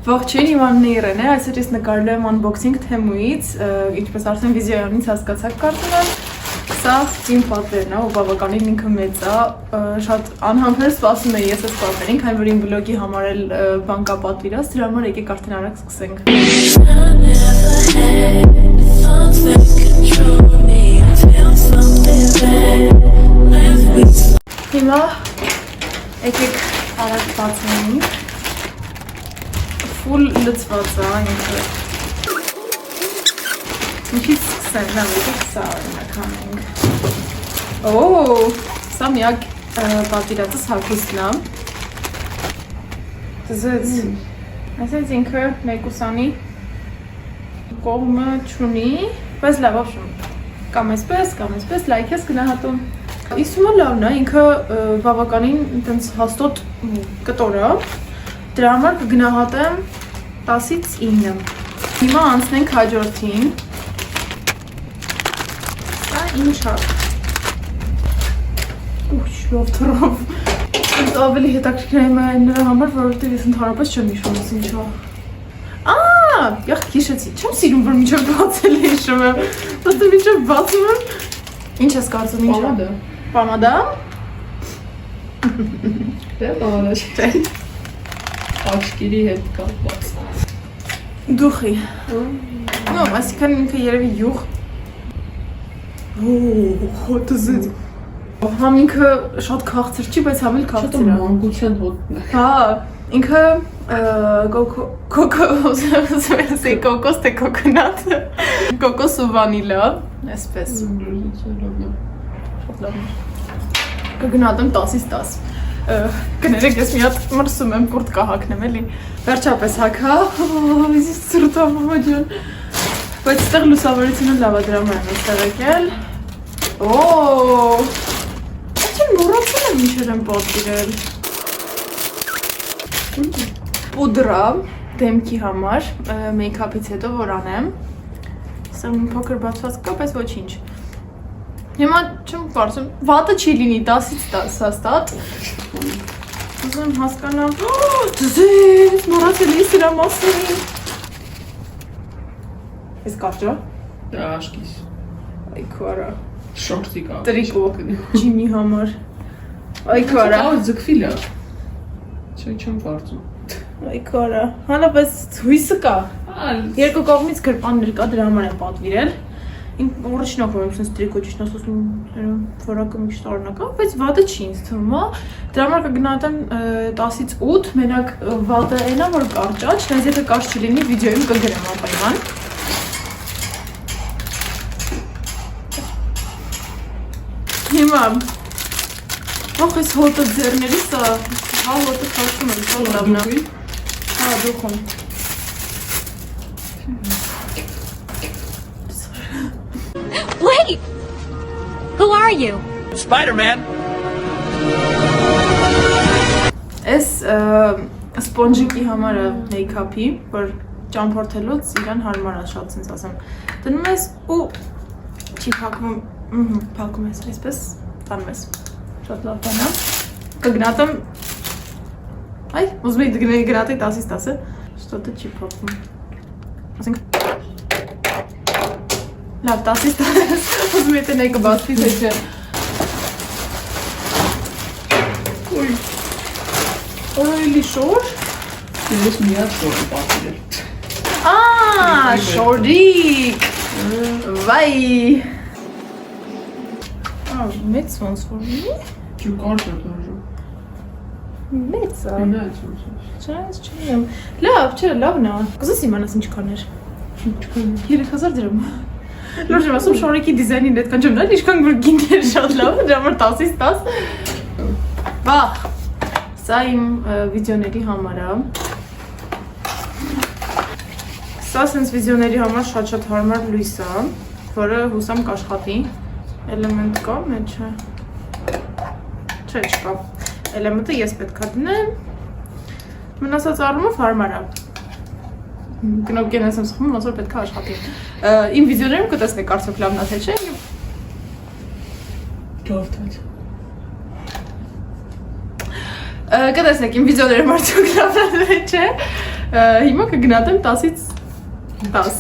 Ողջույն, իմ անունն է Իրեն է, այսօր ես նկարելու եմ unboxing թեմուից, ինչպես արդեն վիդեոյանից հասկացաք կարծում եմ, սա իմ պատվերն է, ու բավականին ինքը մեծ է, շատ անհամբեր սպասում էի ես այս պատվերին, քանի որ իմ վլոգի համար էլ բան կա պատվիրած, դրա համար եկեք արդեն արագ սկսենք։ Հիմա եկեք արագ բացենք։ Full լծված է ինքը։ Ինչից սկսենք, եկեք սա օրինականենք։ Սա միակ պատվիրածս հագուստն է։ Ձեզ, այսինքն ինքը մեկուսանի կողմը չունի, բայց լավ ապշում։ Կամ այսպես, լայք ես գնահատում։ Իսումը լավն է, ինքը բավականին այտենց հաստոտ կտոր է։ Դրա համար կգնահատեմ 10-ից 9։ Հիմա անցնենք հաջորդին։ Սա ինչ է։ Ուշ, լավ թռավ։ Ինձ ավելի հետաքրքիր է նրա համար, որովհետև ես ընդհանրապես չեմ հիշում ես ինչ է։ Յախ, հիշեցի, չեմ սիրում, որ մինչև բացել է հիշում եմ։ Որտե մինչև բացում եմ։ Ինչ ես կարծում ինչ է։ Պամադա։ Դե պամադա չէ։ Աչքերի հետ կապված։ Դուխի։ Նո, այսինքն ինքը երևի յուղ։ Հոտզից։ Համ ինքը շատ քաղցր չի, բայց համ էլ քաղցր է։ Շատ մանկության հոտն է։ Հա, ինքը կոկոս թե կոկոնատ։ Կոկոս ու վանիլա, այսպես։ Շատ լավ։ Կգնահատեմ 10-ից 10։ Կներեք, ես մի հատ մրսում եմ կուրտ կահակնեմ էլի, վերջապես հակա, իզիս ծրտա մամաջան, բայց ստեղ լուսավորությունը լավ է դրա մայր ստեղ եկել, Աչեն մորացել եմ ինչեր եմ պատվիրել, պուդրա դեմքի համար, մեյքափից հետո որ անեմ, ստեղ մի փոքր բացված կա, բայց ոչինչ, հիմա չեմ կարծում, վատը չի լինի 10-ից 10 հաստատ, ուզում հասկանամ, ձեզ, մորացել ես իրա մասին։ Ես կարճա։ Դա աշկիս։ Այ քոարա։ Շորտի կա։ Տրիկո, ջիմի համար։ Այ քոարա։ Կա ձգվիլ է։ Չեմ կարծում։ Այ քոարա, հանապես հույսը կա։ Երկու կողմից գրպաններ կա, դրա համար եմ պատվիրել։ Առաջնակ որ եմ տրիկո ճիշտ ասում որակը մի շտարնակա, բայց վատը չի ինձ թվում, դրա համար կգնահատեմ 10-ից 8, մենակ վատը էնա, որ կարճ է, չնայած եթե կարճ չլինի, վիդեոյում կգրեմ ապայման։ Հիմա, ոխ ես հոտը ձերներիս, հա հոտը խաշում եմ, շատ լավն է։ Հա, դուխում։ Wait! Who are you? Spider-Man! Այս սպոնջիկի համար է մեյքափի, որ ճամփորդելուց իրան հարմար է շատ ցենց ասեմ։ Դնում ես ու չի փակվում, փակում ես այսպես, տանում ես։ Շատ լավ բան է։ Կգնահատեմ այ, ուզում եի գնահատեի 10-ից 10-ը, շտոտը չի փակվում։ Ասենք լավ 10-ից 10, ուզում եի տնեի կբացվի, թե չէ։ Օրելի շոր։ Ես մի հատ շոր եմ պատվիրել։ Շորիկ։ Վայ։ Մեծ ոնց որ լինի։ Չու կարճ է դժու։ Մեծ է։ Նա է ցույց։ Չեմ։ Լավ, չէ, լավն է։ Կուզես իմանաս ինչքան էր։ 3000 դրամ։ Լուրջ եմ ասում շորիկի դիզայնին այդքան չեմ նայել, ինչքան որ գիններ շատ լավ, դրա համար 10-ից 10։ Վախ։ Սա իմ վիդեոների համար է։ Սա սենց վիդեոների համար շատ հարմար լույս է, որը հուսամ կաշխատի։ Էլեմենտ կա, մեջը։ Չէ, չկա։ Էլեմենտը ես պետք է դնեմ։ Մնացած առումով հարմար է։ Կնոպկեն ես եմ սխմում, ոնց որ պետք է աշխատի։ Իմ վիդեոներում կտեսնեք արդյոք լավն է թե չէ։ Լավ թաց։ Կտեսնեք իմ վիդեոները մարդիկ լավն է չէ, Հիմա կգնահատեմ 10-ից 10։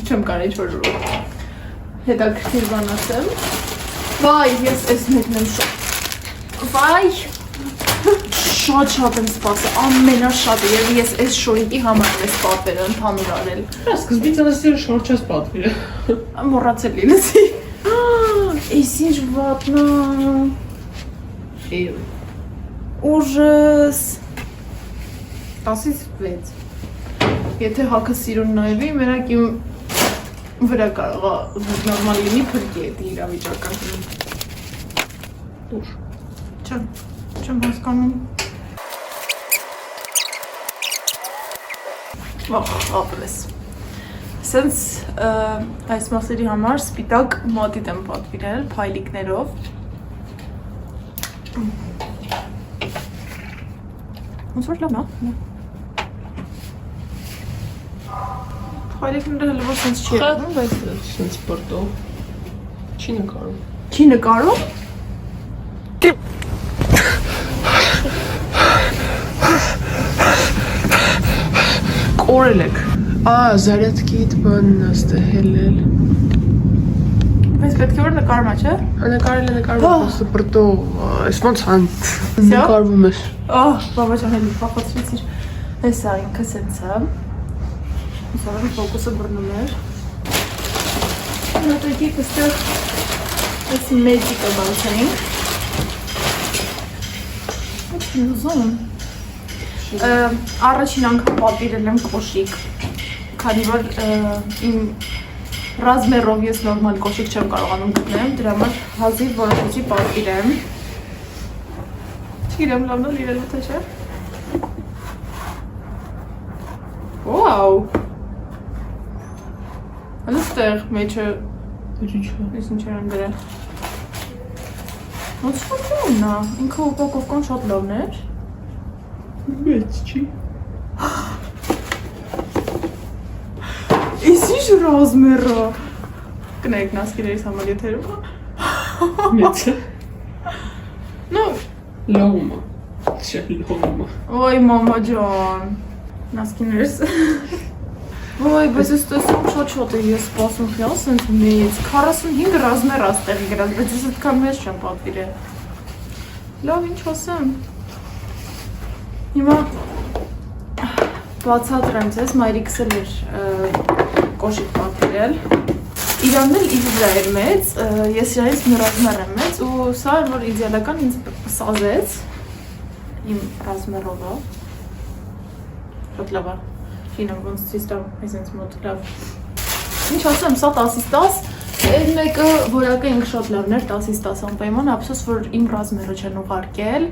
Չեմ կարող ինչ-որ հետաքրքիր բան ասեմ։ Վայ, ես այս մեկն եմ շատ։ Վայ, շատ եմ սպասել, ամենաշատը, և ես այս շորիկի համար եմ ես պատվերը ընդհանուր արել։ Սկզբից անասիրը շոր չես պատվիրը։ Մոռացել լինեցի։ Այս ինչ վատնա։ Ուժս։ 10-ից 6։ Եթե հակը սիրուն նայվի, մենակ իմ վրա կարողա նորմալ լինի փրկի էդի իրավիճակը։ Ուշ։ Չեմ հասկանում։ Ապրես։ Սենց այս մասերի համար սպիտակ մատիտ եմ պատվիրել փայլիկներով։ Ոնց որ լավ, նա։ Փայլիկները հələ որ սենց չի եղնում, բայց Սենց բրտով։ Չի նկարում։ չի նկարում։ Կորել եք։ Զարյատքիդ բանն աստը հելել։ Բայց պետք է որ նկարում է, չէ։ Նկարել է պրստը բրտով, այս ոնց հան նկարվում ես։ Բաբա ջան, հելի պախոցվեցիր։ Հեսա ինքը սենց է։ Սարավի ֆոկուսը բրնում էր։ Նոտեկի կստեղ այս մեջիկը բանցենք։ Ոչ ուզում։ Առաջին անգամ պատվիրել եմ կոշիկ, քանի որ իմ ռազմերով ես նորմալ կոշիկ չեմ կարողանում գտնեմ, դրա համար հազիվ որոշեցի պատվիրեմ։ Չգիտեմ լավն է իրել թե չէ։ Վաու։ Այստեղ մեջը ես ինչ եմ դրել։ Ոնց ֆունկցիոնն է, ինքը ուպակովկան շատ լավն էր։ Մեծ չի։ Ես ինչ ռազմերը։ Կնայեք նասկիներիս համար եթերում։ Մեծ է։ Ну, լողումը։ Չէ, լողումը։ ոյ մամա ջան։ Նասկիներս։ Ոյ, բայց ես տեսնում շատ է ես սպասում խյալ սենց մեծ։ 45 ռազմեր աստեղի գրած, բայց ես այդքան մեծ չեմ պատվիրել։ Լավ, ինչ ասեմ։ Հիմա բացատրեմ ձեզ, մայրիկս էլ էր կոշիկ պատվիրել։ Իրանն էլ իր վրա էր մեծ, ես իրանից մի ռազմեր եմ մեծ ու սա էր, որ իդեալական ինձ սազեց իմ ռազմերովը։ Շատ լավ է, չինեմ ոնց ցույց տամ այսենց մոտ լավ։ Ինչ ասեմ, սա 10-ից 10, այդ մեկը որակը ինքը շատ լավն էր 10-ից 10 անպայման, ափսոս որ իմ ռազմերը չեն ուղարկել։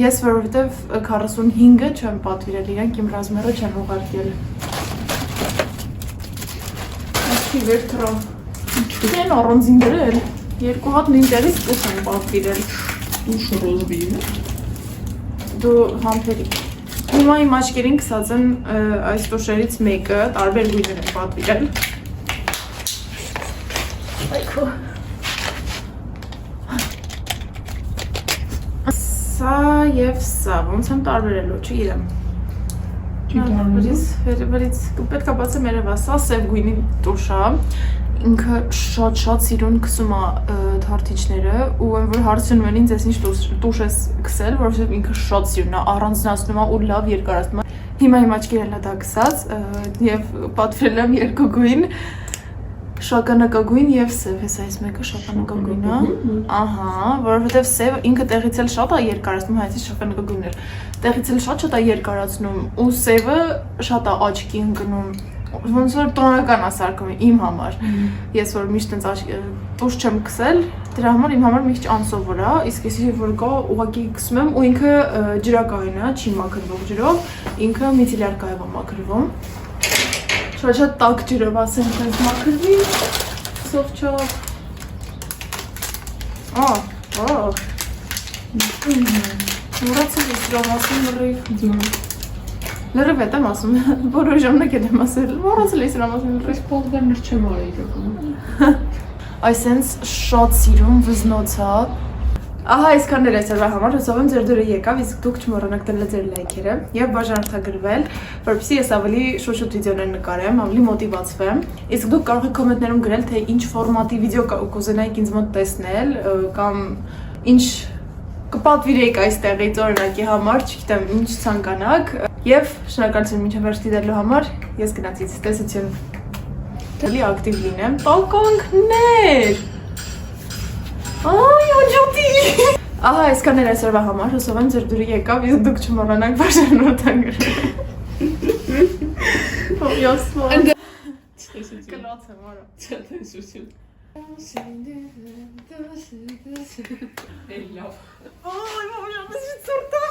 Ես որովհետև 45-ը չեմ պատվիրել, իրանք իմ ռազմերը չեն ուղարկել։ Այսքի վեր թրով։ Չեն առանձին դրել, երկու հատ նույնտեղից կուս եմ պատվիրել։ Ուշ ռոզվին է։ Դու համբերիկ։ Հիմա իմ աչկերին կսած են այս տոշերից մեկը, տարբեր գույներ եմ պատվիրել։ Այքո։ Սա և սա, ոնց եմ տարբերելու, չգիտեմ։ Վերից պետք է բացեմ երևա, սա սև գույնի տուշ է, ինքը շատ սիրուն կսում է թարթիչները ու են որ հարցնում են ինձ ես ինչ տուշ ես կսել, որովհետև ինքը շատ սիրուն է, առանձնացնում է ու լավ երկարացնում է։ Հիմա իմ աչքերը լա դա կսած և պատվիրել եմ երկու գույն, շագանակագույն և սև, հեսա այս մեկը շագանակագույն է, ահա, որովհետև սև ինքը տեղից էլ շատ է երկարացնում, հայցից շագանակագույն էր, տեղից էլ շատ է երկարացնում ու սևը շատ է աչքի ընկնում, ոնց որ տոնական է սարքում իմ համար, ես որ միշտ տուշ չեմ կսել, դրա համար իմ համար միշտ անսովոր է, իսկ ես որ կա ուղղակի կսում եմ ու ինքը ջրակային է, չի մաքրվող ջրով, ինքը միցիլյար կայով է մաքրվում։ Շատ տաք ջրով ասենք այս մաքրվի, սով չավ։ Մուրացել ես իրավ ասում լրիվ։ Լրիվ էտ եմ ասում, որո ժամնակ էտ եմ ասել, մուրացել ես իրավ ասում լրիվ։ Այս պոլվերներ չեմ արի իրականում։ Այսենց շատ սիրում վզնոց է։ Ահա այսքան էր այսօրվա համար, հուսով եմ ձեր դուրը եկավ, իսկ դուք չմոռանաք դնել ձեր լայքերը եւ բաժանորդագրվել, որպեսզի ես ավելի շուտ վիդեոներ նկարեմ, ավելի մոտիվացվեմ։ Իսկ դուք կարող եք կոմենտներում գրել, թե ինչ ֆորմատի վիդեո կուզենայիք ինձ մոտ տեսնել, կամ ինչ կպատվիրեիք այստեղից օրինակի համար, չգիտեմ, ինչ ցանկանաք։ Եվ շնորհակալություն մինչև վերջ դիտելու համար, ես գնացից, տեսություն։ Դելի ակտիվ լինեմ, տակոնքներ։ Ay, ocaktı. Aha, այսքան էր այսօրվա համար, հուսով եմ ձեր դուրը եկավ, իսկ դուք չմոռանաք բաժանորդագրել։ Յոսմո։ Կլաց եմ, արա։ Չտեսություն։ Էլավ։ Ay, մամա, ես ծուրտա։